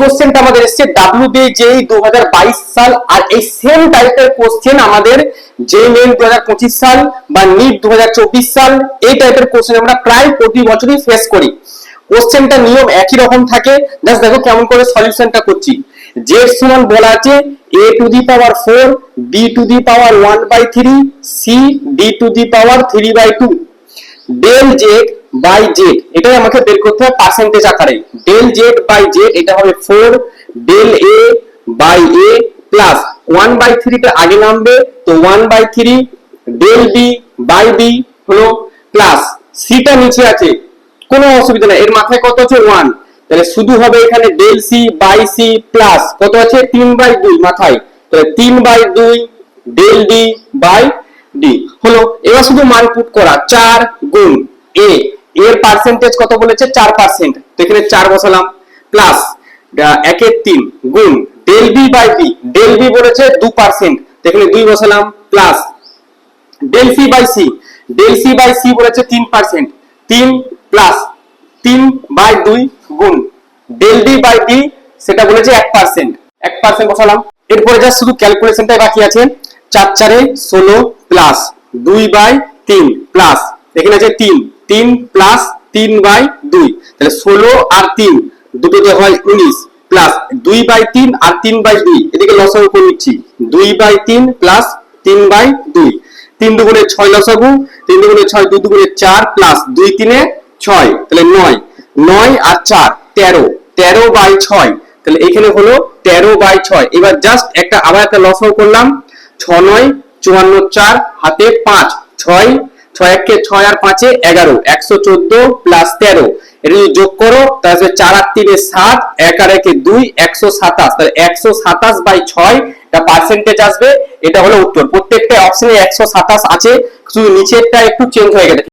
কোশ্চেনটা আমাদের এসেছে WBJEE 2022 সাল, আর এই সেম টাইপের কোশ্চেন আমাদের JEE মেন 2025 সাল বা NEET 2024 সাল, এই টাইপের কোশ্চেন আমরা প্রায় প্রতি বছরই ফেস করি। কোশ্চেনটা নিয়ম একই রকম থাকে। জাস্ট দেখো কেমন করে সলিউশনটা করছি। z সমান বলা আছে a to the power 4 b to the power 1/3 c d to the power 3/2 del z by z, এটাই আমাকে বের করতে হবে পার্সেন্টেজ আকারে। ডেল z বাই z এটা হবে 4 del a by a plus 1/3 টা আগে নামবে, তো 1/3 ডেল b বাই b হলো প্লাস c টা নিচে আছে, কোনো অসুবিধা নাই, এর মাথায় কত আছে 1, তাহলে শুধু হবে এখানে del c by c plus কত আছে 3/2 মাথায়, তাহলে 3/2 ডেল d বাই d হলো। এবার শুধু মান পুট করা, 4 গুণ a, এর পার্সেন্টেজ কত বলেছে 4%, তো এখানে 4 বসালাম প্লাস 1 এর 3 গুণ del b by b, del b বলেছে 2%, তো এখানে 2 বসালাম plus del c by c, del c by c বলেছে 3%, 3 প্লাস 3/2 গুণ ডেল d বাই d সেটা বলেছে 1%, 1% বসালাম। এরপরে যা শুধু ক্যালকুলেশনটাই বাকি আছে, 4 4 16 প্লাস 2/3 প্লাস এখানে আছে 3 প্লাস 3/2, তাহলে 16 আর 3 দুটোতে হয় 19 প্লাস 2/3 আর 3/2, এদিকে লসাগু করে নিচ্ছি, 2/3 প্লাস 3/2, 3 দুগুণে 6 লসাগু, 3 দুগুণে 6, 2 দুগুণে 4 প্লাস 2 3 6, তাহলে 9, 9 আর 4 13, 13/6, তাহলে এখানে হলো 13/6। এবার জাস্ট আবার একটা লসাগু করলাম, 6 9 54, 4 হাতে 5, 6 6 1 কে 6 আর 5 এ 11, 114 প্লাস 13, এটা যদি যোগ করো তাহলে 4 আর 3 এ 7, 1 আর 1 এ 2, 127, তাহলে 127/6 এটা পার্সেন্টেজ আসবে, এটা হলো উত্তর। প্রত্যেকটা অপশনে 127 আছে, শুধু নিচেরটা একটু চেঞ্জ হয়ে গেছে।